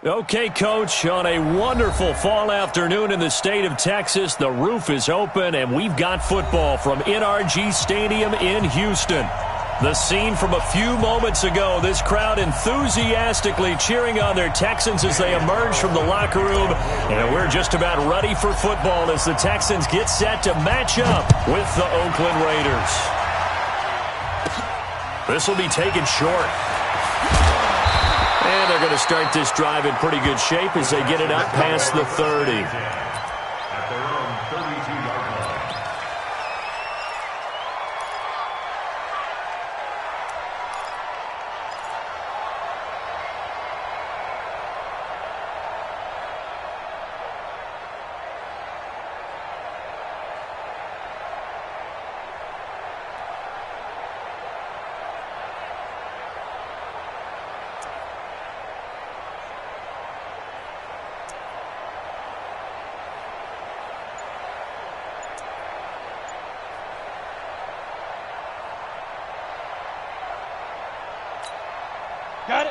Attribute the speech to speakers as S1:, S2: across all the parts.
S1: Okay, Coach, on a wonderful fall afternoon in the state of Texas, the roof is open, and we've got football from NRG Stadium in Houston. The scene from a few moments ago, this crowd enthusiastically cheering on their Texans as they emerge from the locker room, and we're just about ready for football as the Texans get set to match up with the Oakland Raiders. This will be taken short. And they're going to start this drive in pretty good shape as they get it up past the 30.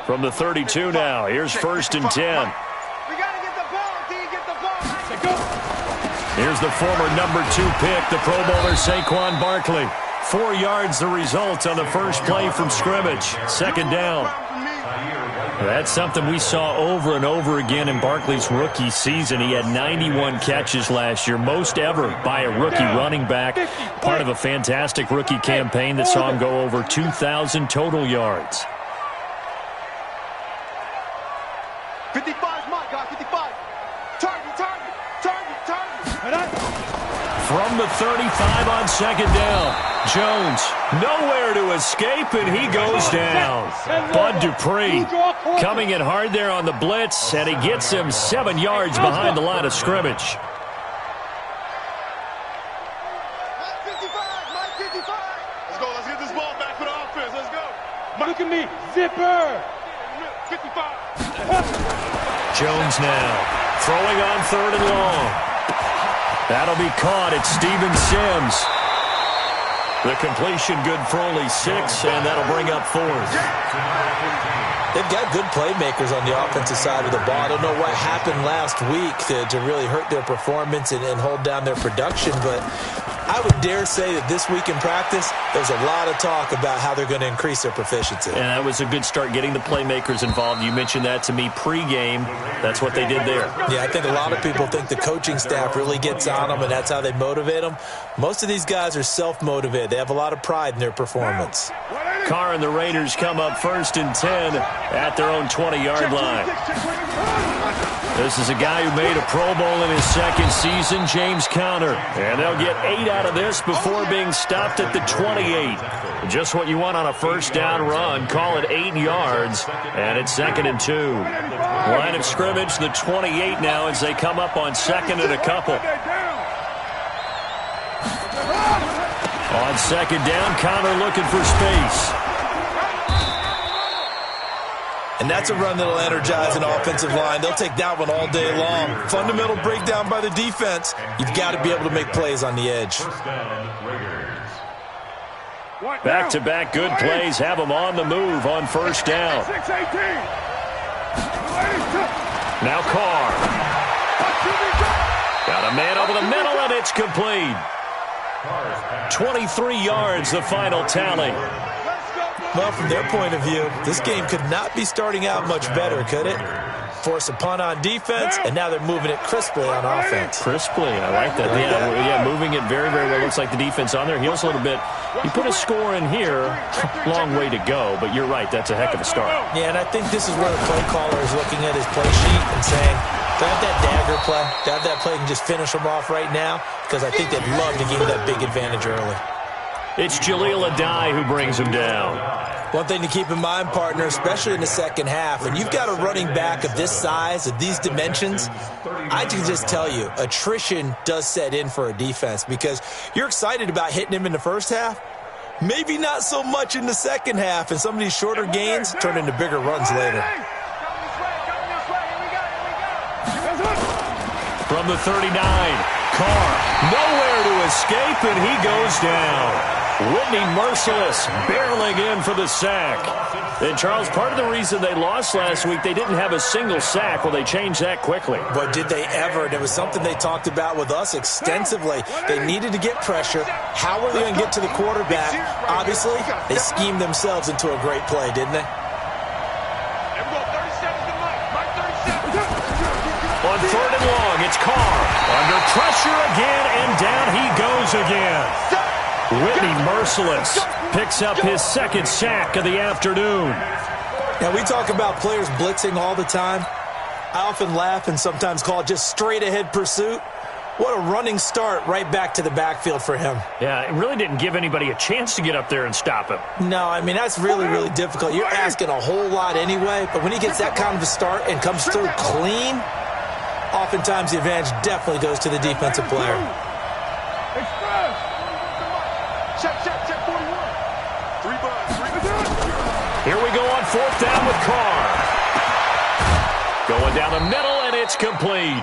S1: From the 32 now, here's 1st and 10.
S2: We got to get the ball. Do you get the ball? Go.
S1: Here's the former number 2 pick, the Pro Bowler Saquon Barkley. 4 yards the result on the first play from scrimmage. 2nd down. That's something we saw over and over again in Barkley's rookie season. He had 91 catches last year, most ever by a rookie running back. Part of a fantastic rookie campaign that saw him go over 2,000 total yards.
S2: 55, my God, 55. Target.
S1: From the 35 on 2nd down. Jones, nowhere to escape, and he goes down. Bud Dupree coming in hard there on the blitz, and he gets him 7 yards behind the line of scrimmage.
S2: My 55. Let's go. Let's get this ball back for the offense. Let's go. Look at me. Zipper. 55.
S1: Jones now throwing on 3rd and long. That'll be caught. It's Steven Sims. The completion good for only 6, and that'll bring up 4th.
S3: They've got good playmakers on the offensive side of the ball. I don't know what happened last week to really hurt their performance and hold down their production, but I would dare say that this week in practice, there's a lot of talk about how they're going to increase their proficiency.
S1: And that was a good start, getting the playmakers involved. You mentioned that to me pregame. That's what they did there.
S3: Yeah, I think a lot of people think the coaching staff really gets on them, and that's how they motivate them. Most of these guys are self-motivated. They have a lot of pride in their performance.
S1: Carr and the Raiders come up 1st and 10 at their own 20-yard line. This is a guy who made a Pro Bowl in his 2nd season, James Conner. And they'll get 8 out of this before being stopped at the 28. Just what you want on a 1st down run. Call it 8 yards, and it's 2nd and 2. Line of scrimmage, the 28 now as they come up on 2nd and a couple. On 2nd down, Conner looking for space.
S3: And that's a run that'll energize an offensive line. They'll take that one all day long. Fundamental breakdown by the defense. You've got to be able to make plays on the edge.
S1: Back-to-back good plays have them on the move on 1st down. Now Carr. Got a man over the middle, and it's complete. 23 yards, the final tally.
S3: Well, from their point of view, this game could not be starting out much better, could it? Force a punt on defense, and now they're moving it crisply on offense.
S1: Crisply, I like that. Yeah, moving it very, very well. Looks like the defense on their heels a little bit. You put a score in here, long way to go, but you're right, that's a heck of a start.
S3: Yeah, and I think this is where the play caller is looking at his play sheet and saying, do I have that dagger play? Do I have that play and just finish them off right now? Because I think they'd love to give that big advantage early.
S1: It's Jaleel Adai who brings him down.
S3: One thing to keep in mind, partner, especially in the second half, when you've got a running back of this size, of these dimensions, I can just tell you, attrition does set in for a defense because you're excited about hitting him in the first half, maybe not so much in the second half, and some of these shorter gains turn into bigger runs later.
S1: From the 39, Carr, nowhere to escape, and he goes down. Whitney merciless, barreling in for the sack. And, Charles, part of the reason they lost last week, they didn't have a single sack. Well, they changed that quickly.
S3: But did they ever? And it was something they talked about with us extensively. They needed to get pressure. How were they going to get to the quarterback? Obviously, they schemed themselves into a great play, didn't they?
S1: On 3rd and long, it's Carr. Under pressure again, and down he goes again. Whitney merciless picks up his 2nd sack of the afternoon.
S3: Now, we talk about players blitzing all the time. I often laugh and sometimes call it just straight-ahead pursuit. What a running start right back to the backfield for him.
S1: Yeah, it really didn't give anybody a chance to get up there and stop him.
S3: No, I mean, that's really, really difficult. You're asking a whole lot anyway, but when he gets that kind of a start and comes through clean, oftentimes the advantage definitely goes to the defensive player.
S2: Check 41. 3 bucks.
S1: Here we go on 4th down with Carr. Going down the middle, and it's complete.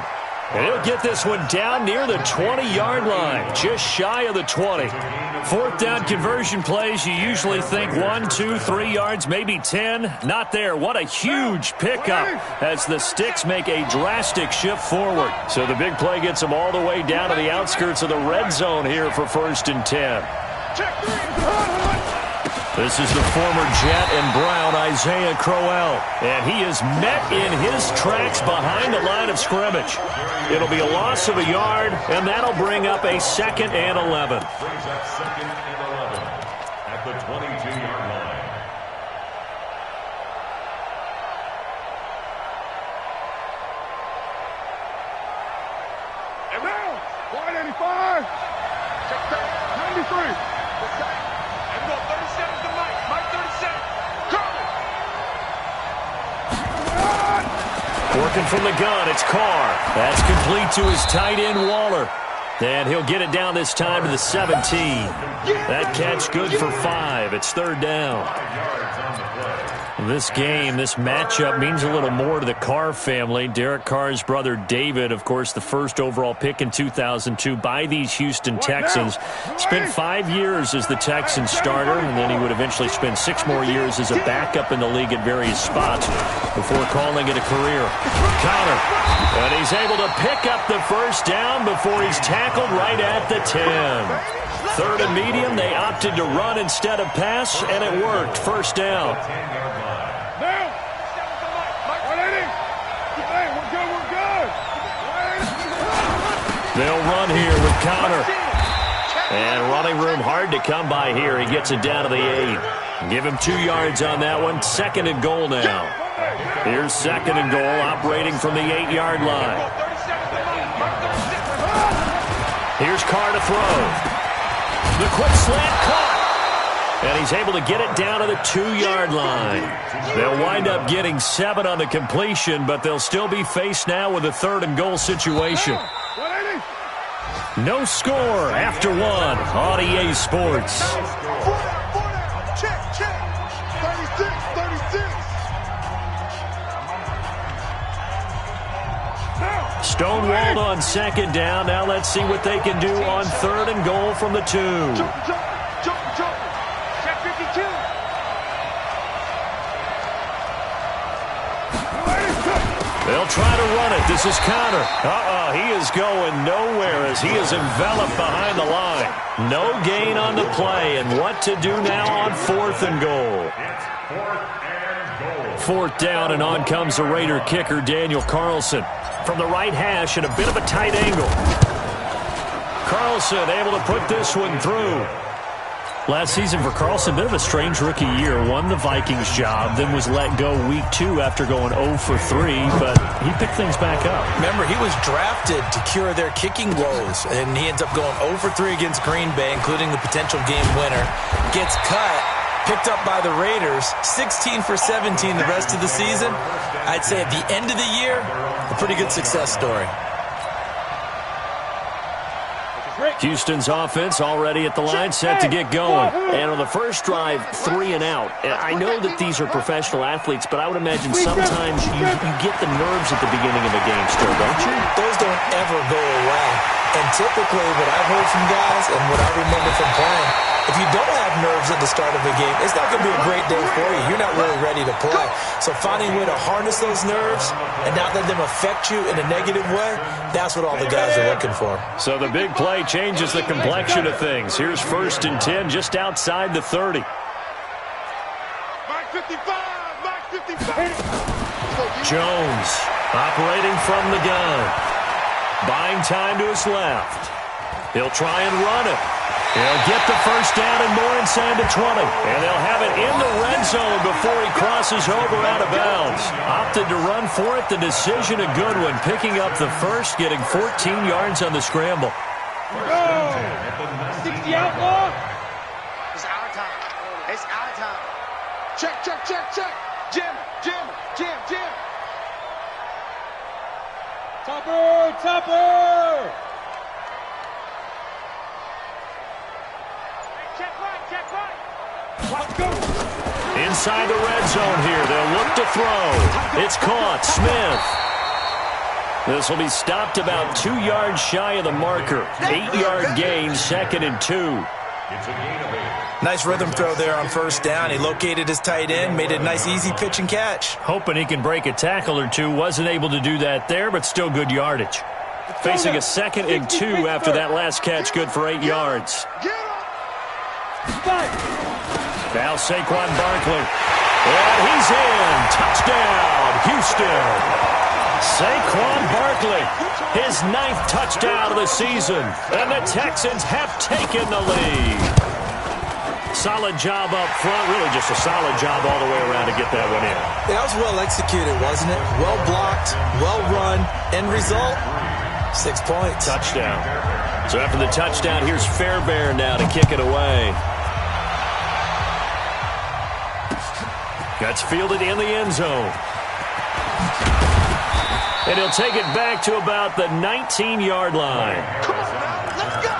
S1: And he'll get this one down near the 20-yard line, just shy of the 20. 4th down conversion plays, you usually think 1, 2, 3 yards, maybe 10. Not there. What a huge pickup as the Sticks make a drastic shift forward. So the big play gets them all the way down to the outskirts of the red zone here for 1st and 10. This is the former Jet and Brown, Isaiah Crowell. And he is met in his tracks behind the line of scrimmage. It'll be a loss of a yard, and that'll bring up a 2nd and 11.
S4: Brings up 2nd and 11 at the 22-yard line.
S2: And now, 185. 93. And go 37 to Mike. Mike 37.
S1: Working from the gun, it's Carr. That's complete to his tight end, Waller. And he'll get it down this time to the 17. That catch good for 5. It's 3rd down. This game, this matchup means a little more to the Carr family. Derek Carr's brother David, of course, the first overall pick in 2002 by these Houston Texans. Spent 5 years as the Texans starter, and then he would eventually spend 6 more years as a backup in the league at various spots before calling it a career. Connor, and he's able to pick up the 1st down before he's tackled right at the 10. 3rd and medium, they opted to run instead of pass, and it worked. 1st down. They'll run here with Connor. And running room hard to come by here. He gets it down to the 8. Give him 2 yards on that one. 2nd and goal now. Here's 2nd and goal, operating from the 8-yard line. Here's Carr to throw. The quick slant caught. And he's able to get it down to the 2-yard line. They'll wind up getting 7 on the completion, but they'll still be faced now with a 3rd and goal situation. No score after 1 on EA Sports.
S2: Check. 36.
S1: Stonewalled on 2nd down. Now let's see what they can do on 3rd and goal from the 2.
S2: Jump. Check 52.
S1: They'll try to run it. This is Connor. He is going nowhere as he is enveloped behind the line. No gain on the play, and what to do now on 4th and goal. 4th down, and on comes the Raider kicker, Daniel Carlson. From the right hash and a bit of a tight angle. Carlson able to put this one through. Last season for Carlson, a bit of a strange rookie year. Won the Vikings job, then was let go week 2 after going 0 for 3, but he picked things back up.
S3: Remember, he was drafted to cure their kicking woes, and he ends up going 0 for 3 against Green Bay, including the potential game winner. Gets cut, picked up by the Raiders, 16 for 17 the rest of the season. I'd say at the end of the year, a pretty good success story.
S1: Houston's offense already at the line, set to get going. And on the first drive, 3 and out. And I know that these are professional athletes, but I would imagine sometimes you get the nerves at the beginning of a game still, don't you?
S3: Those don't ever go away. And typically what I've heard from guys and what I remember from playing, if you don't have nerves at the start of a game, it's not going to be a great day for you. You're not really ready to play. So finding a way to harness those nerves and not let them affect you in a negative way, that's what all the guys are looking for.
S1: So the big play changes the complexion of things. Here's 1st and 10 just outside the 30.
S2: Mike 55, Mike 55.
S1: Jones operating from the gun. Buying time to his left. He'll try and run it. He'll get the first down and more inside the 20. And they'll have it in the red zone before he crosses over out of bounds. Opted to run for it. The decision a good one. Picking up the first, getting 14 yards on the scramble.
S2: Go! 60 outlaw.
S5: It's our time. It's our time.
S2: Check, check, check, check. Jim, Jim, Jim, Jim. Topper, Topper.
S5: Check right.
S2: Let's go.
S1: Inside the red zone here. They'll look to throw. It's caught. Smith. This will be stopped about 2 yards shy of the marker. 8-yard gain, 2nd and 2.
S4: It's a gain of 8.
S3: Nice rhythm throw there on 1st down. He located his tight end, made it a nice easy pitch and catch.
S1: Hoping he can break a tackle or two. Wasn't able to do that there, but still good yardage. Facing a 2nd and 2 after that last catch, good for 8 yards. Now Saquon Barkley. And he's in. Touchdown, Houston. Saquon Barkley, his 9th touchdown of the season. And the Texans have taken the lead. Solid job up front. Really just a solid job all the way around to get that one in.
S3: That was well executed, wasn't it? Well blocked, well run. End result, 6 points.
S1: Touchdown. So after the touchdown, here's Fairbairn now to kick it away. Gets fielded in the end zone. And he'll take it back to about the 19-yard line.
S2: Come on now, let's go.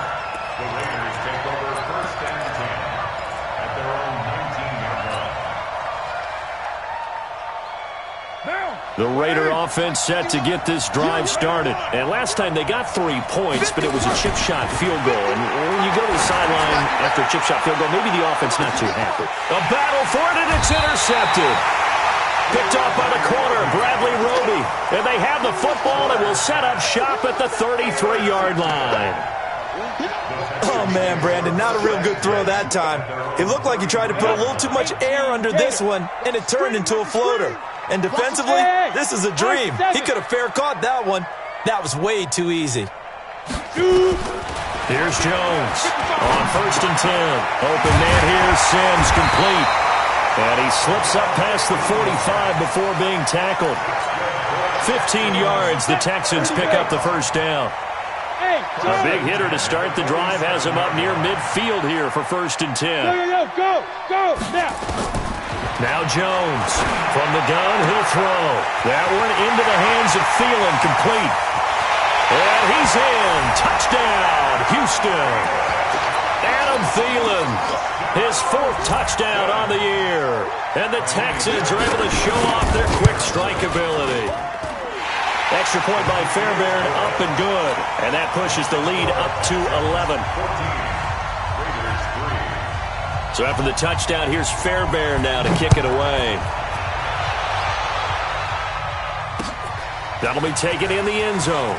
S4: The Raiders take over 1st and 10 at their own 19-yard line.
S1: The Raider offense set to get this drive started. And last time they got 3 points, but it was a chip shot field goal. And when you go to the sideline after a chip shot field goal, maybe the offense not too happy. A battle for it, and it's intercepted. Picked off by the corner, Bradley Roby. And they have the football and will set up shop at the 33-yard line.
S3: Oh, man, Brandon, not a real good throw that time. It looked like he tried to put a little too much air under this one, and it turned into a floater. And defensively, this is a dream. He could have fair caught that one. That was way too easy.
S1: Here's Jones on 1st and 10. Open man here, Sims complete. And he slips up past the 45 before being tackled. 15 yards, the Texans pick up the first down. A big hitter to start the drive has him up near midfield here for 1st and 10.
S2: Go, now.
S1: Now Jones from the gun, he'll throw. That one into the hands of Thielen, complete. And he's in. Touchdown, Houston. Adam Thielen, his 4th touchdown on the year. And the Texans are able to show off their quick strike ability. Extra point by Fairbairn, up and good. And that pushes the lead up to 11. So after the touchdown, here's Fairbairn now to kick it away. That'll be taken in the end zone.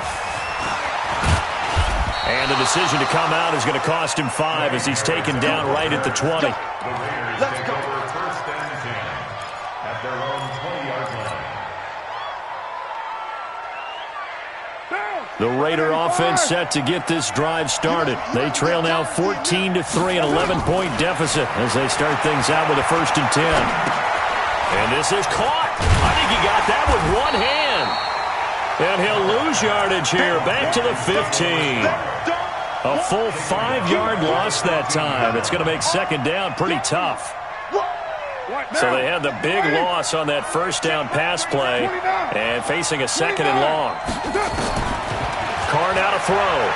S1: And the decision to come out is going to cost him 5 as he's taken down right at the 20.
S4: The Raiders take over 1st and 10 at their own 20-yard line.
S1: The Raider offense set to get this drive started. They trail now 14-3, an 11-point deficit as they start things out with a 1st and 10. And this is caught. I think he got that with one hand. And he'll lose yardage here, back to the 15. A full 5-yard loss that time. It's going to make 2nd down pretty tough. So they had the big loss on that 1st down pass play and facing a 2nd and long. Carr now to throw.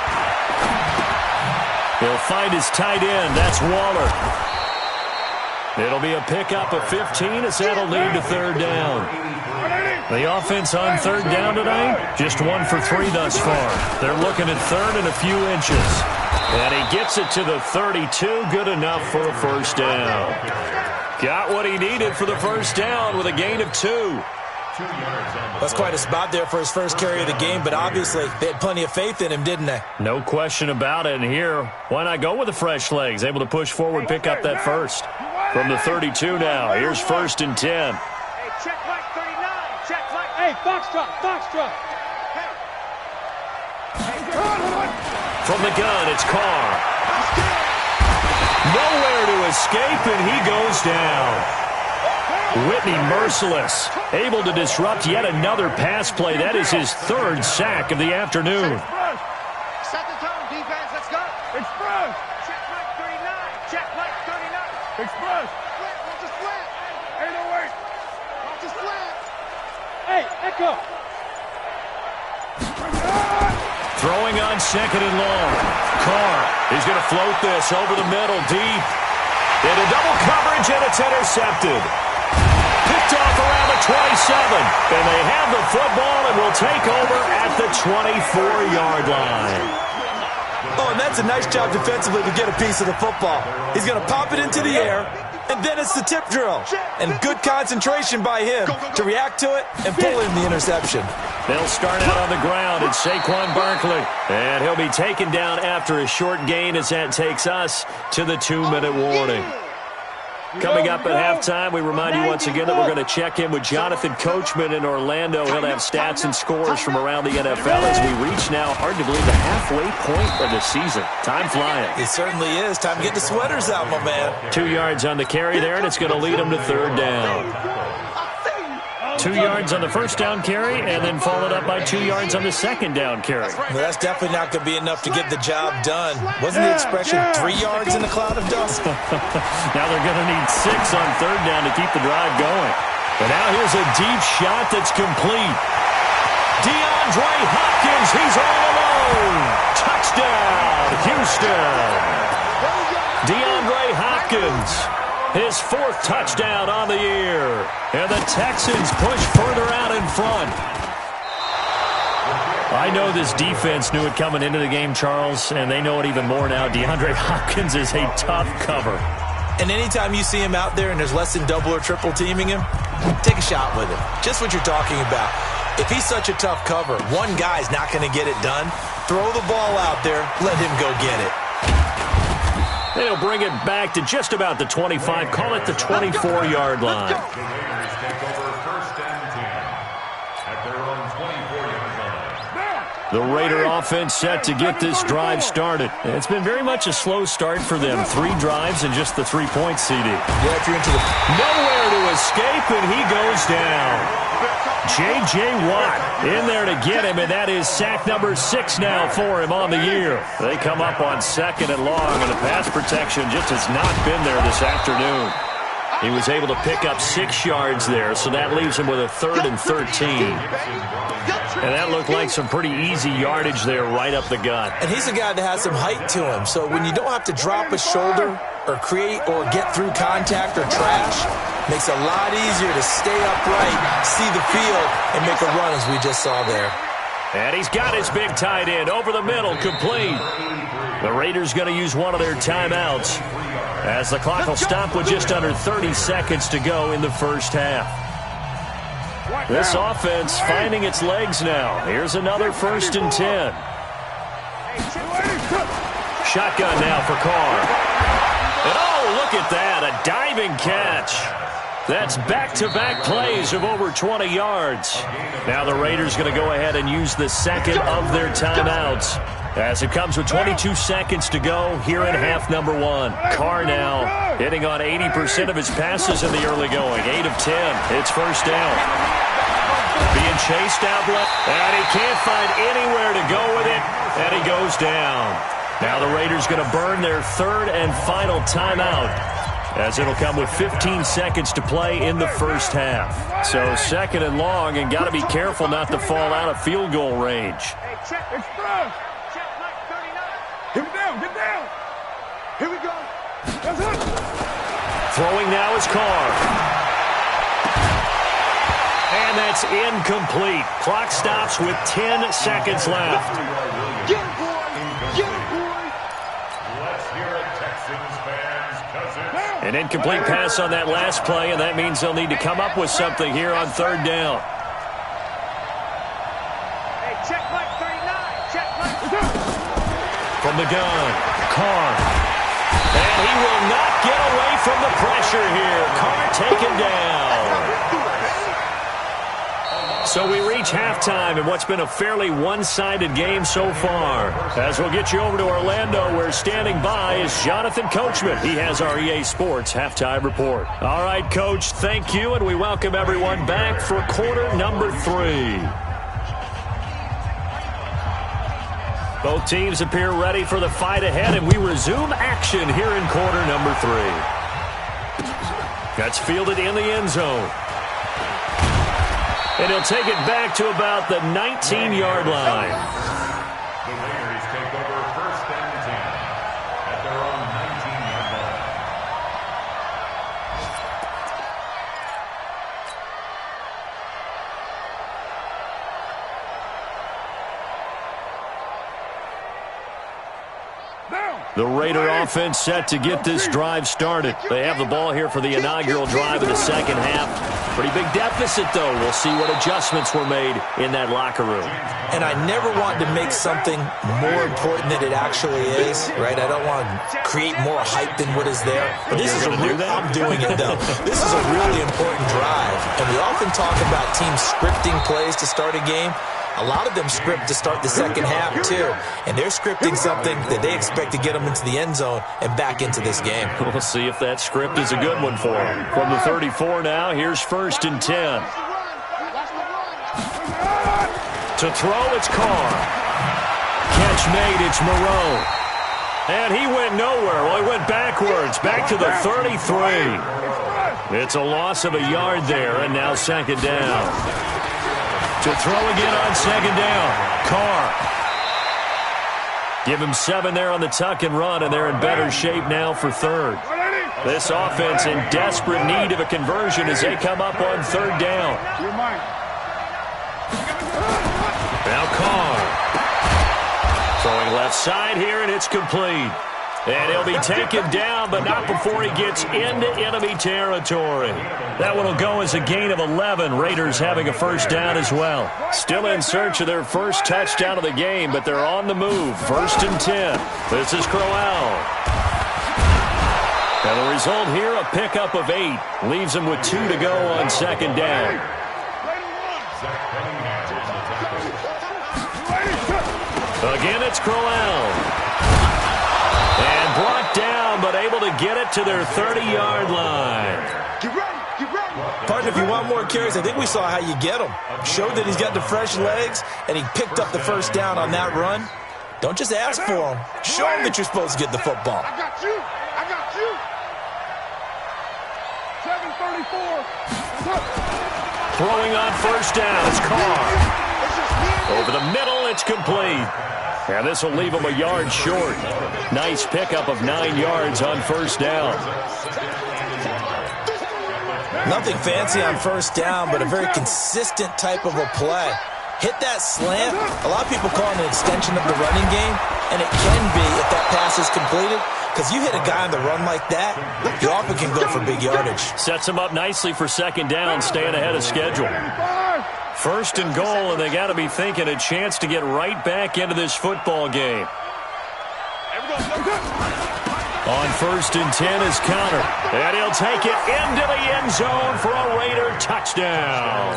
S1: He'll find his tight end. That's Waller. It'll be a pickup of 15 as that'll lead to 3rd down. The offense on third down tonight, just 1 for 3 thus far. They're looking at third and a few inches. And he gets it to the 32, good enough for a first down. Got what he needed for the first down with a gain of 2.
S3: That's quite a spot there for his first carry of the game, but obviously they had plenty of faith in him, didn't they?
S1: No question about it. And here, why not go with the fresh legs? Able to push forward, pick up that first. From the 32 now, here's 1st and 10.
S5: Hey, check right 39. Check right.
S2: Hey, foxtrot, foxtrot.
S1: From the gun, it's Carr. Nowhere to escape, and he goes down. Whitney merciless, able to disrupt yet another pass play. That is his 3rd sack of the afternoon.
S5: Set the tone, defense. Let's go.
S2: Express.
S5: Check right 39. Check right 39.
S2: Express.
S5: Slant, watch the slant.
S2: Hey, no, wait.
S5: Watch the slant.
S2: Hey, echo.
S1: Throwing on 2nd and long. Carr, he's going to float this over the middle, deep. Into double coverage, and it's intercepted. Picked off around the 27. And they have the football and will take over at the 24-yard line.
S3: Oh, and that's a nice job defensively to get a piece of the football. He's going to pop it into the air, and then it's the tip drill. And good concentration by him to react to it and pull in the interception.
S1: They'll start out on the ground. It's Saquon Barkley. And he'll be taken down after a short gain as that takes us to the 2-minute warning. Coming up at halftime, we remind you once again that we're going to check in with Jonathan Coachman in Orlando. He'll have stats and scores from around the NFL as we reach now, hard to believe, the halfway point of the season. Time flying.
S3: It certainly is. Time to get the sweaters out, my man.
S1: 2 yards on the carry there, and it's going to lead him to 3rd down. 2 yards on the first down carry, and then followed up by 2 yards on the second down carry.
S3: Well, that's definitely not going to be enough to get the job done. Wasn't the expression 3 yards in a cloud of dust?
S1: Now they're going to need 6 on 3rd down to keep the drive going. But now here's a deep shot that's complete. DeAndre Hopkins, he's all alone. Touchdown, Houston. DeAndre Hopkins. His 4th touchdown on the year. And the Texans push further out in front. I know this defense knew it coming into the game, Charles, and they know it even more now. DeAndre Hopkins is a tough cover.
S3: And anytime you see him out there and there's less than double or triple teaming him, take a shot with him. Just what you're talking about. If he's such a tough cover, one guy's not going to get it done. Throw the ball out there. Let him go get it.
S1: They'll bring it back to just about the 25. Call it the 24-yard line. The Raider offense set to get this drive started. It's been very much a slow start for them. 3 drives and just the 3-point CD.
S3: Yeah, if you're into the...
S1: Nowhere to escape, and he goes down. J.J. Watt in there to get him, and that is sack number 6 now for him on the year. They come up on 2nd and long, and the pass protection just has not been there this afternoon. He was able to pick up 6 yards there, so that leaves him with a 3rd and 13. And that looked like some pretty easy yardage there right up the gut.
S3: And he's a guy that has some height to him, so when you don't have to drop a shoulder or create or get through contact or trash, makes it a lot easier to stay upright, see the field, and make a run as we just saw there.
S1: And he's got his big tight end over the middle, complete. The Raiders going to use one of their timeouts as the clock will stop with just under 30 seconds to go in the first half. This offense finding its legs now. Here's another 1st and 10. Shotgun now for Carr. And oh, look at that, a diving catch. That's back-to-back plays of over 20 yards. Now the Raiders going to go ahead and use the 2nd of their timeouts as it comes with 22 seconds to go here in half number 1. Carr now hitting on 80% of his passes in the early going. 8 of 10. It's first down. Being chased out left, and he can't find anywhere to go with it, and he goes down. Now the Raiders going to burn their 3rd and final timeout, as it'll come with 15 seconds to play in the first half. So 2nd and long, and got to be careful not to fall out of field goal range.
S5: Hey, check.
S2: Express.
S5: Check right 39.
S2: Get down, get down. Here we go. That's it.
S1: Throwing now is Carr. And And that's incomplete. Clock stops with 10 seconds left.
S2: Get it, boy! Get it, boy!
S4: Let's hear it, Texans fans, because it's
S1: An incomplete pass on that last play, and that means they'll need to come up with something here on third down.
S5: Hey, check Mike 39. Check Mike.
S1: From the gun, Carr. And he will not get away from the pressure here. Carr taken down. So we reach halftime in what's been a fairly one-sided game so far. As we'll get you over to Orlando, where standing by is Jonathan Coachman. He has our EA Sports halftime report. All right, Coach, thank you, and we welcome everyone back for quarter number 3. Both teams appear ready for the fight ahead, and we resume action here in quarter number 3. That's fielded in the end zone. And he'll take it back to about the 19-yard line.
S4: the Raiders take over first and 10 at their own 19-yard line.
S1: The Raider offense set to get this drive started. They have the ball here for the inaugural drive of the second half. Pretty big deficit, though. We'll see what adjustments were made in that locker room.
S3: And I never want to make something more important than it actually is, right? I don't want to create more hype than what is there. But this is I'm doing it, though. This is a really important drive. And we often talk about teams scripting plays to start a game. A lot of them script to start the second half, too. And they're scripting something that they expect to get them into the end zone and back into this game.
S1: We'll see if that script is a good one for them. From the 34 now, here's first and 10. To throw, it's Carr. Catch made, it's Moreau. And he went nowhere. Well, he went backwards, back to the 33. It's a loss of a yard there, and now second down. To throw again on second down. Carr. Give him 7 there on the tuck and run, and they're in better shape now for third. This offense in desperate need of a conversion as they come up on third down. Now Carr. Throwing left side here, and it's complete. And he'll be taken down, but not before he gets into enemy territory. That one will go as a gain of 11. Raiders having a first down as well. Still in search of their first touchdown of the game, but they're on the move. First and 10. This is Crowell. And the result here, a pickup of 8. Leaves them with 2 to go on second down. Again, it's Crowell. And brought down, but able to get it to their 30-yard line.
S2: Get ready! Get ready!
S3: Partner, if you want more carries, I think we saw how you get him. Showed that he's got the fresh legs, and he picked up the first down on that run. Don't just ask for him. Show him that you're supposed to get the football.
S2: I got you! I got you! 734.
S1: Throwing on first down, it's Carr. Over the middle, it's complete. And this will leave him a yard short. Nice pickup of 9 yards on first down.
S3: Nothing fancy on first down, but a very consistent type of a play. Hit that slant. A lot of people call it an extension of the running game, and it can be if that pass is completed, because you hit a guy on the run like that, you often can go for big yardage.
S1: Sets him up nicely for second down, staying ahead of schedule. First and goal, and they got to be thinking a chance to get right back into this football game. On first and 10 is Connor, and he'll take it into the end zone for a Raider touchdown.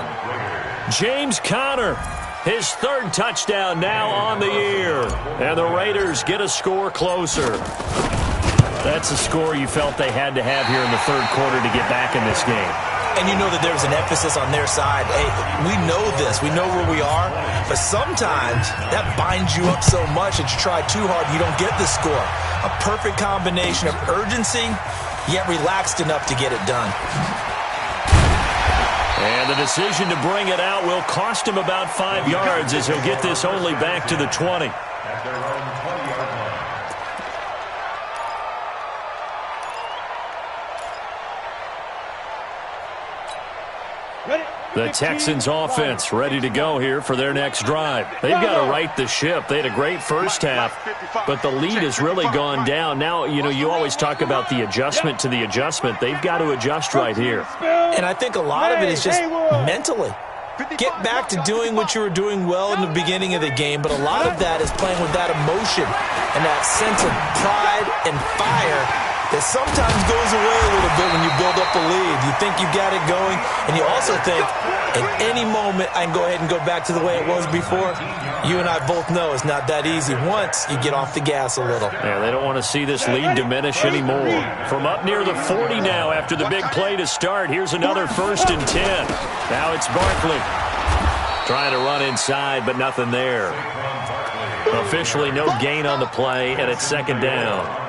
S1: James Conner, his third touchdown now on the year, and the Raiders get a score closer. That's a score you felt they had to have here in the third quarter to get back in this game.
S3: And you know that there's an emphasis on their side. Hey, we know this. We know where we are. But sometimes that binds you up so much that you try too hard and you don't get the score. A perfect combination of urgency, yet relaxed enough to get it done.
S1: And the decision to bring it out will cost him about 5 yards as he'll get this only back to the 20.
S4: At their own 20-yard line.
S2: Ready?
S1: The Texans offense ready to go here for their next drive. They've got to right the ship. They had a great first half, but the lead has really gone down. Now, you always talk about the adjustment to the adjustment. They've got to adjust right here.
S3: And I think a lot of it is just mentally. Get back to doing what you were doing well in the beginning of the game, but a lot of that is playing with that emotion and that sense of pride and fire that sometimes goes away a little bit when you build up a lead. You think you got it going, and you also think at any moment I can go ahead and go back to the way it was before. You and I both know it's not that easy once you get off the gas a little.
S1: Yeah, they don't want to see this lead diminish anymore. From up near the 40 now after the big play to start, here's another 1st and 10. Now it's Barkley trying to run inside, but nothing there. Officially no gain on the play, and it's 2nd down.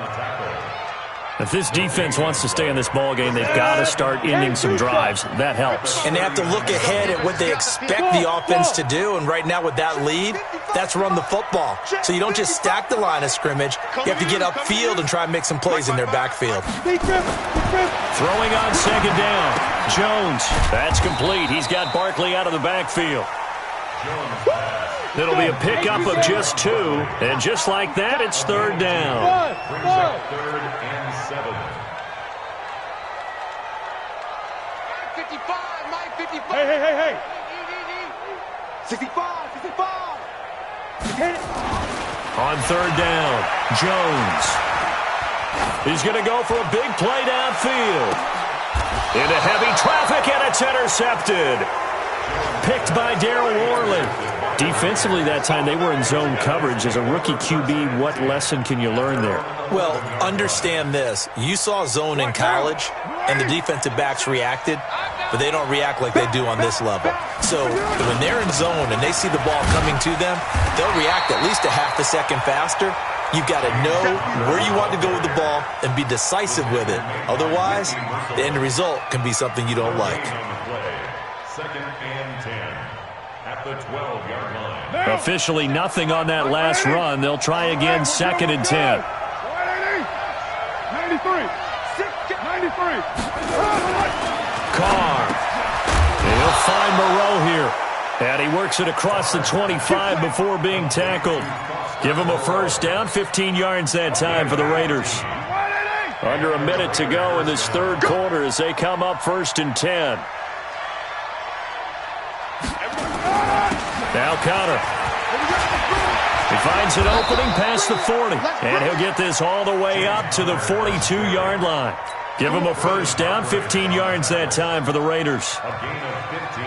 S1: If this defense wants to stay in this ballgame, they've got to start ending some drives. That helps.
S3: And they have to look ahead at what they expect the offense to do. And right now with that lead, that's run the football. So you don't just stack the line of scrimmage. You have to get upfield and try and make some plays in their backfield.
S1: Throwing on 2nd down. Jones. That's complete. He's got Barkley out of the backfield. It'll be a pickup of just 2. And just like that, it's 3rd down.
S4: Brings up 3rd and 7.
S2: 55, Mike 55. Hey. 65.
S1: On 3rd down, Jones. He's going to go for a big play downfield. Into heavy traffic, and it's intercepted. Picked by Darryl Worley. Defensively that time, they were in zone coverage. As a rookie QB, what lesson can you learn there?
S3: Well, understand this. You saw zone in college, and the defensive backs reacted, but they don't react like they do on this level. So when they're in zone and they see the ball coming to them, they'll react at least a half a second faster. You've got to know where you want to go with the ball and be decisive with it. Otherwise, the end result can be something you don't like.
S4: 2nd and 10 at the 12-yard line.
S1: Officially nothing on that last run. They'll try again, 2nd and 10.
S2: 93.
S1: Carr. He'll find Moreau here. And he works it across the 25 before being tackled. Give him a 1st down, 15 yards that time for the Raiders. Under a minute to go in this 3rd quarter as they come up 1st and 10. Now Conner. He finds an opening past the 40. And he'll get this all the way up to the 42-yard line. Give him a 1st down, 15 yards that time for the Raiders.
S4: A gain of 15.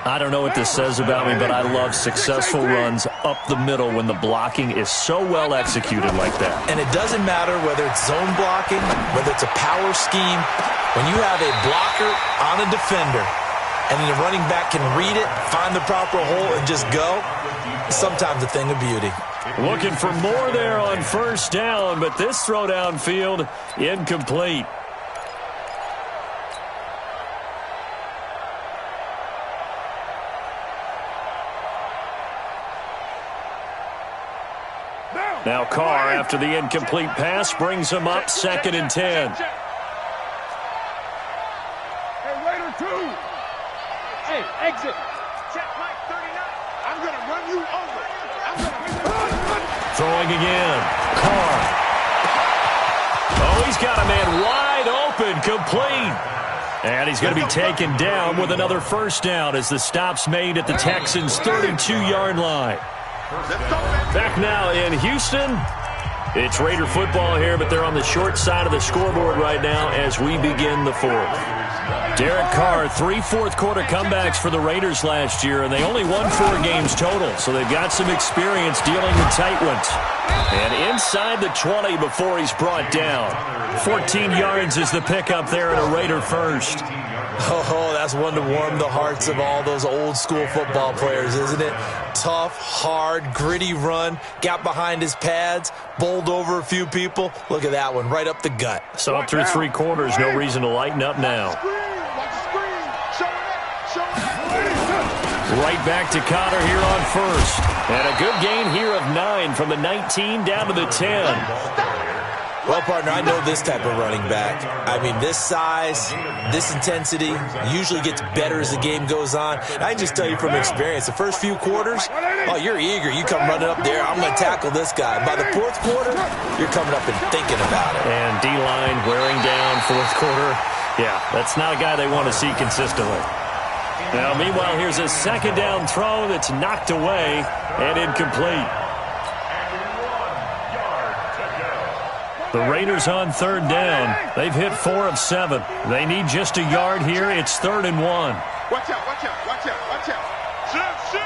S1: I don't know what this says about me, but I love successful runs up the middle when the blocking is so well executed like that.
S3: And it doesn't matter whether it's zone blocking, whether it's a power scheme. When you have a blocker on a defender and the running back can read it, find the proper hole, and just go, sometimes a thing of beauty.
S1: Looking for more there on 1st down, but this throw downfield incomplete. Now Carr, after the incomplete pass, brings him up 2nd and 10.
S2: Hey, Raider 2. Hey, exit.
S5: Check Mike 39.
S2: I'm going to run you over.
S1: Throwing again. Carr. Oh, he's got a man wide open, complete. And he's going to be taken down with another 1st down as the stop's made at the Texans' 32-yard line. Back now in Houston. It's Raider football here, but they're on the short side of the scoreboard right now as we begin the 4th. Derek Carr, 3 fourth-quarter comebacks for the Raiders last year, and they only won 4 games total, so they've got some experience dealing with tight ones. And inside the 20 before he's brought down. 14 yards is the pickup there and a Raider 1st.
S3: Oh, that's one to warm the hearts of all those old-school football players, isn't it? Tough, hard, gritty run, got behind his pads, bowled over a few people. Look at that one, right up the gut.
S1: So up through 3 quarters, no reason to lighten up now. Right back to Conner here on 1st. And a good gain here of 9 from the 19 down to the 10.
S3: Well, partner, I know this type of running back. I mean, this size, this intensity usually gets better as the game goes on. I can just tell you from experience, the first few quarters, oh, you're eager. You come running up there, I'm going to tackle this guy. By the fourth quarter, you're coming up and thinking about it.
S1: And D-line wearing down fourth quarter. Yeah, that's not a guy they want to see consistently. Now, meanwhile, here's a second down throw that's knocked away and incomplete. The Raiders on third down. They've hit 4 of 7. They need just a yard here. It's 3rd and 1.
S2: Watch out, watch out, watch out, watch out. Shift, shift.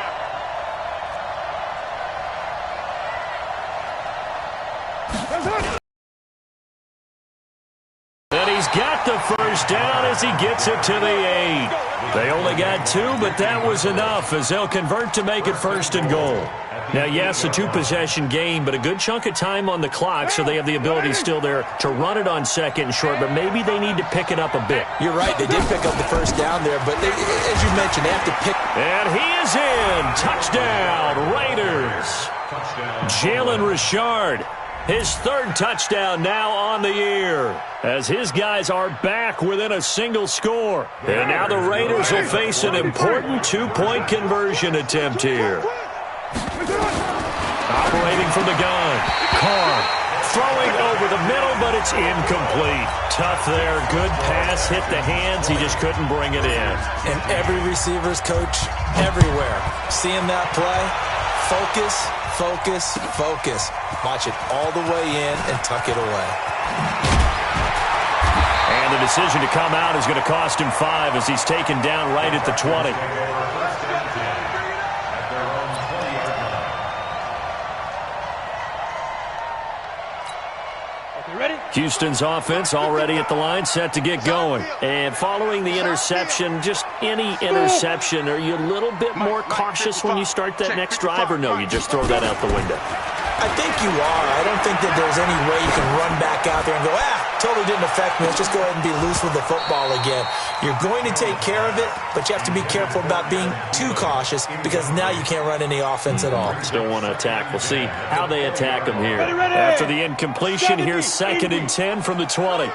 S1: And he's got the first down as he gets it to the 8. They only got 2, but that was enough as they'll convert to make it 1st and goal. Now, yes, a 2-possession game, but a good chunk of time on the clock, so they have the ability still there to run it on 2nd and short, but maybe they need to pick it up a bit.
S3: You're right. They did pick up the first down there, but as you mentioned, they have to pick.
S1: And he is in. Touchdown, Raiders. Jalen Richard, his 3rd touchdown now on the year, as his guys are back within a single score. And now the Raiders will face an important 2-point conversion attempt here. Operating from the gun. Carr throwing over the middle, but it's incomplete. Tough there. Good pass. Hit the hands. He just couldn't bring it in.
S3: And every receiver's coach everywhere. Seeing that play, focus, focus, focus. Watch it all the way in and tuck it away.
S1: And the decision to come out is going to cost him 5 as he's taken down right at the 20. Houston's offense already at the line, set to get going. And following the interception, just any interception, are you a little bit more cautious when you start that next drive, or no, you just throw that out the window?
S3: I think you are. I don't think that there's any way you can run back out there and go, totally didn't affect me. Let's just go ahead and be loose with the football again. You're going to take care of it, but you have to be careful about being too cautious because now you can't run any offense at all.
S1: Still want to attack. We'll see how they attack him here. After the incompletion, here's 2nd and 10 from the 20.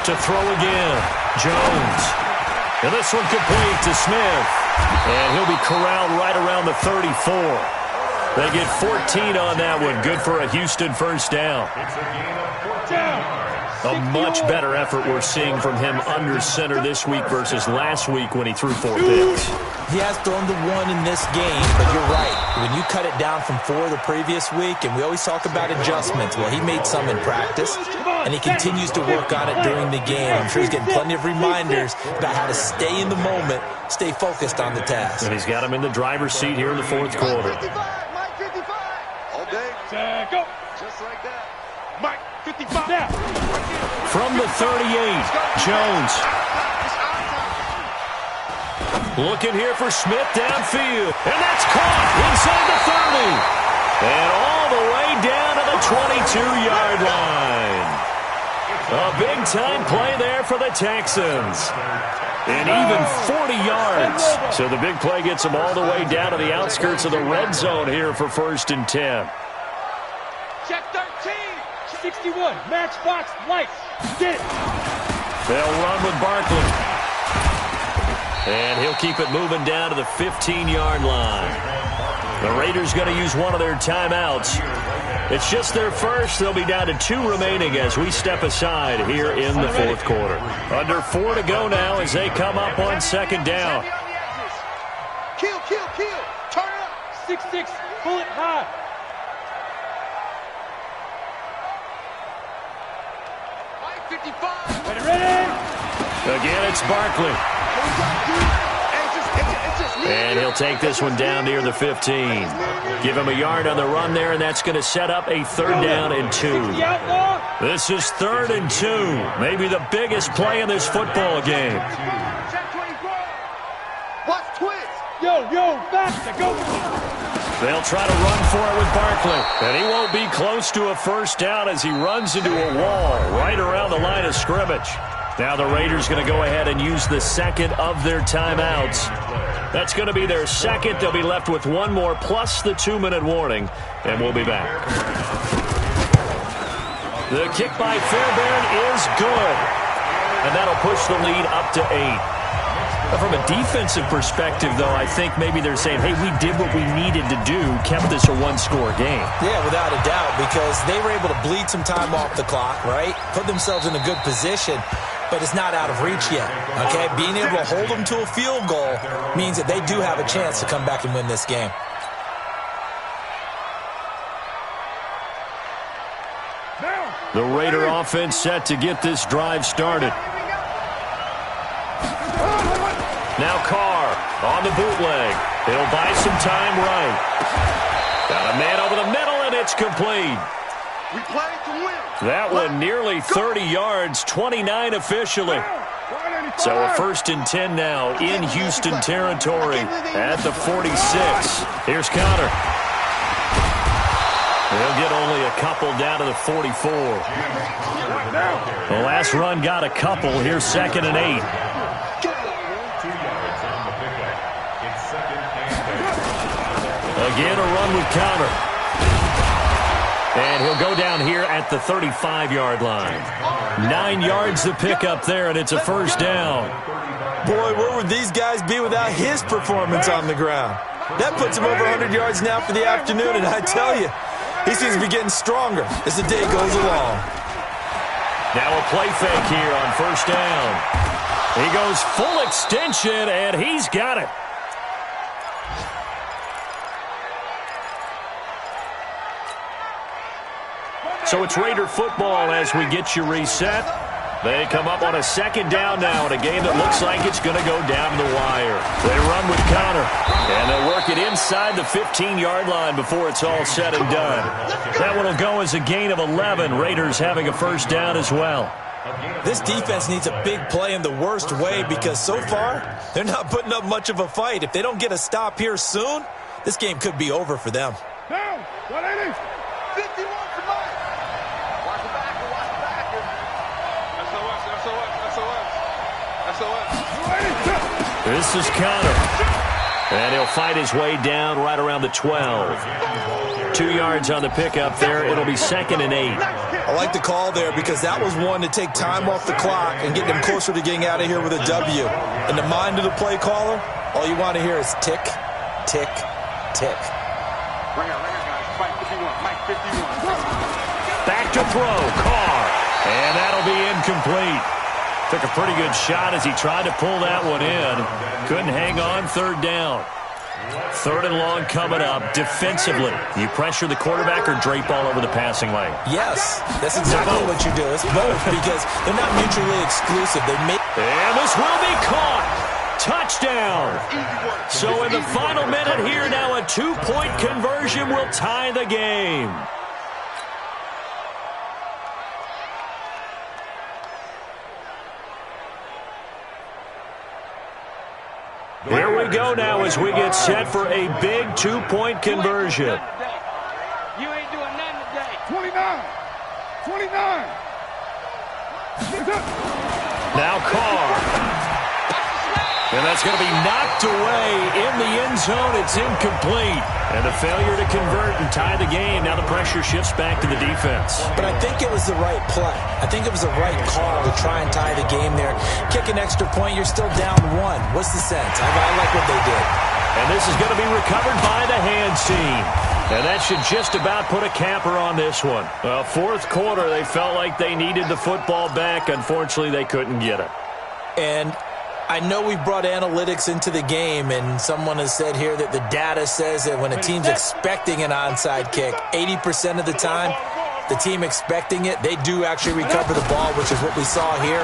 S1: To throw again, Jones. And this one complete to Smith. And he'll be corralled right around the 34. They get 14 on that one. Good for a Houston first down. A much better effort we're seeing from him under center this week versus last week when he threw 4 picks.
S3: He has thrown the 1 in this game, but you're right. When you cut it down from 4 the previous week, and we always talk about adjustments, well, he made some in practice, and he continues to work on it during the game. I'm sure he's getting plenty of reminders about how to stay in the moment, stay focused on the task.
S1: And he's got him in the driver's seat here in the 4th quarter.
S2: Mike 55. All day. Go. Just like that. Mike 55. Now.
S1: From the 38, Jones. Looking here for Smith downfield. And that's caught inside the 30. And all the way down to the 22-yard line. A big-time play there for the Texans. And even 40 yards. So the big play gets them all the way down to the outskirts of the red zone here for 1st and 10.
S5: Check 13. 61. Matchbox lights. Get it.
S1: They'll run with Barkley. And he'll keep it moving down to the 15-yard line. The Raiders going to use one of their timeouts. It's just their first. They'll be down to 2 remaining as we step aside here in the 4th quarter. Under 4 to go now as they come up on 2nd down.
S2: Kill, kill, kill. Turn it up.
S5: 6-6. Pull it high.
S2: Mike 55.
S5: Ready.
S1: Again, it's Barkley. And he'll take this one down near the 15. Give him a yard on the run there, and that's going to set up a 3rd down and 2. This is 3rd and 2. Maybe the biggest play in this football game.
S2: Watch twist.
S5: Yo, faster, go.
S1: They'll try to run for it with Barkley. And he won't be close to a 1st down as he runs into a wall right around the line of scrimmage. Now the Raiders going to go ahead and use the 2nd of their timeouts. That's going to be their second. They'll be left with one more plus the 2-minute warning, and we'll be back. The kick by Fairbairn is good, and that'll push the lead up to 8. From a defensive perspective, though, I think maybe they're saying, hey, we did what we needed to do, kept this a one-score game.
S3: Yeah, without a doubt, because they were able to bleed some time off the clock, right? Put themselves in a good position, but it's not out of reach yet, okay? Being able to hold them to a field goal means that they do have a chance to come back and win this game.
S1: The Raider offense set to get this drive started. Now Carr on the bootleg. He'll buy some time right. Got a man over the middle, and it's complete.
S2: We play to win.
S1: That one nearly 30 yards, 29 officially. So a 1st and 10 now in Houston territory at the 46. Here's Conner. They'll get only a couple down to the 44. The last run got a couple. Here's 2nd and 8. Again, a run with Conner. And he'll go down here at the 35-yard line. 9 yards to pick up there, and it's a 1st down.
S3: Boy, where would these guys be without his performance on the ground? That puts him over 100 yards now for the afternoon, and I tell you, he seems to be getting stronger as the day goes along.
S1: Now a play fake here on 1st down. He goes full extension, and he's got it. So it's Raider football as we get you reset. They come up on a 2nd down now in a game that looks like it's going to go down the wire. They run with Conner, and they'll work it inside the 15-yard line before it's all said and done. That one will go as a gain of 11. Raiders having a 1st down as well.
S3: This defense needs a big play in the worst way because so far, they're not putting up much of a fight. If they don't get a stop here soon, this game could be over for them.
S2: Down. 180. 51 for Mike. Watch the back. SOS.
S1: This is Conner. And he'll fight his way down right around the 12. 2 yards on the pickup there. It'll be 2nd and 8.
S3: I like the call there because that was one to take time off the clock and get them closer to getting out of here with a W. In the mind of the play caller, all you want to hear is tick, tick, tick.
S2: Right here, guys. Mike 51.
S1: Back to throw. Carr. And that'll be incomplete. Took a pretty good shot as he tried to pull that one in. Couldn't hang on. 3rd down. 3rd and long coming up. Defensively, you pressure the quarterback or drape all over the passing lane?
S3: Yes, that's exactly what you do. It's both because they're not mutually exclusive.
S1: And this will be caught. Touchdown. So in the final minute here now, a 2-point conversion will tie the game. Here we go now as we get set for a big 2-point conversion.
S5: You ain't doing nothing today.
S2: 29.
S1: Now Carr. And that's going to be knocked away in the end zone. It's incomplete. And a failure to convert and tie the game. Now the pressure shifts back to the defense.
S3: But I think it was the right play. I think it was the right call to try and tie the game there. Kick an extra point, you're still down 1. What's the sense? I like what they did.
S1: And this is going to be recovered by the hands team. And that should just about put a capper on this one. Well, 4th quarter, they felt like they needed the football back. Unfortunately, they couldn't get it.
S3: And I know we brought analytics into the game, and someone has said here that the data says that when a team's expecting an onside kick, 80% of the time, the team expecting it, they do actually recover the ball, which is what we saw here.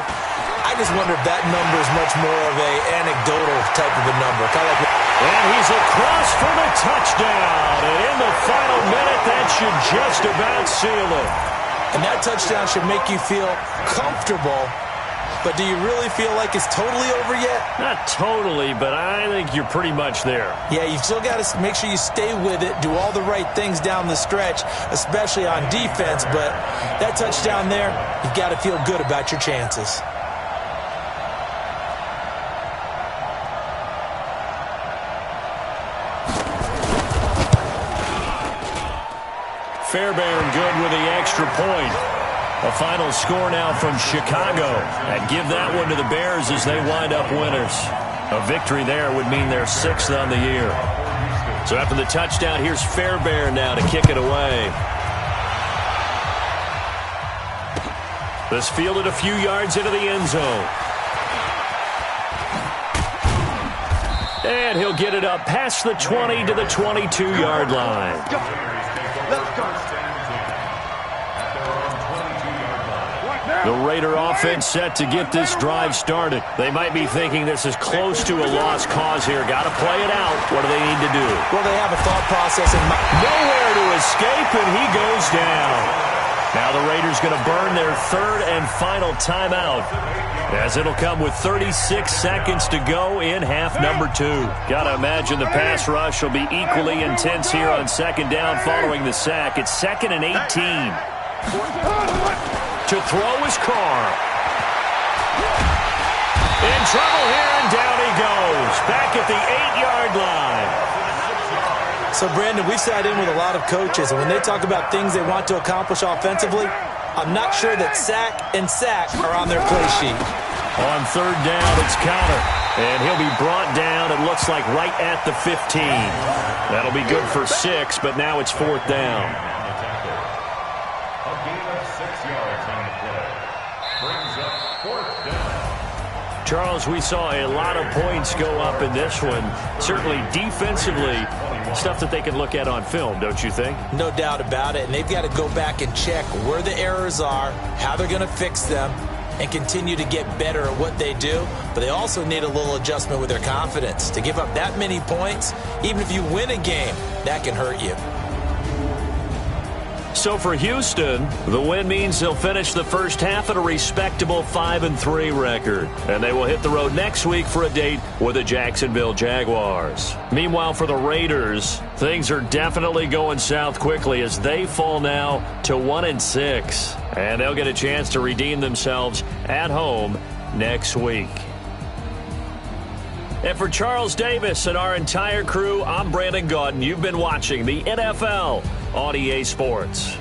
S3: I just wonder if that number is much more of a anecdotal type of a number.
S1: And he's across for the touchdown. And in the final minute, that should just about seal it.
S3: And that touchdown should make you feel comfortable. But do you really feel like it's totally over yet?
S1: Not totally, but I think you're pretty much there.
S3: Yeah, you've still got to make sure you stay with it, do all the right things down the stretch, especially on defense. But that touchdown there, you've got to feel good about your chances.
S1: Fairbairn good with the extra point. A final score now from Chicago. And give that one to the Bears as they wind up winners. A victory there would mean they're 6th on the year. So after the touchdown, here's Fairbairn now to kick it away. This fielded a few yards into the end zone. And he'll get it up past the 20 to the 22-yard line.
S2: Let's go.
S1: The Raider offense set to get this drive started. They might be thinking this is close to a lost cause here. Got to play it out. What do they need to do?
S3: Well, they have a thought process in mind.
S1: Nowhere to escape, and he goes down. Now the Raiders going to burn their 3rd and final timeout, as it'll come with 36 seconds to go in half number 2. Got to imagine the pass rush will be equally intense here on 2nd down following the sack. It's 2nd and 18. To throw is Carr. In trouble here, and down he goes. Back at the 8-yard line.
S3: So, Brandon, we've sat in with a lot of coaches, and when they talk about things they want to accomplish offensively, I'm not sure that sack and sack are on their play sheet.
S1: On 3rd down, it's Connor. And he'll be brought down, it looks like, right at the 15. That'll be good for 6, but now it's 4th down. Charles, we saw a lot of points go up in this one. Certainly defensively, stuff that they can look at on film, don't you think?
S3: No doubt about it. And they've got to go back and check where the errors are, how they're going to fix them, and continue to get better at what they do. But they also need a little adjustment with their confidence. To give up that many points, even if you win a game, that can hurt you.
S1: So for Houston, the win means they'll finish the first half at a respectable 5-3 record. And they will hit the road next week for a date with the Jacksonville Jaguars. Meanwhile, for the Raiders, things are definitely going south quickly as they fall now to 1-6. And they'll get a chance to redeem themselves at home next week. And for Charles Davis and our entire crew, I'm Brandon Gaudin. You've been watching the NFL on EA Sports.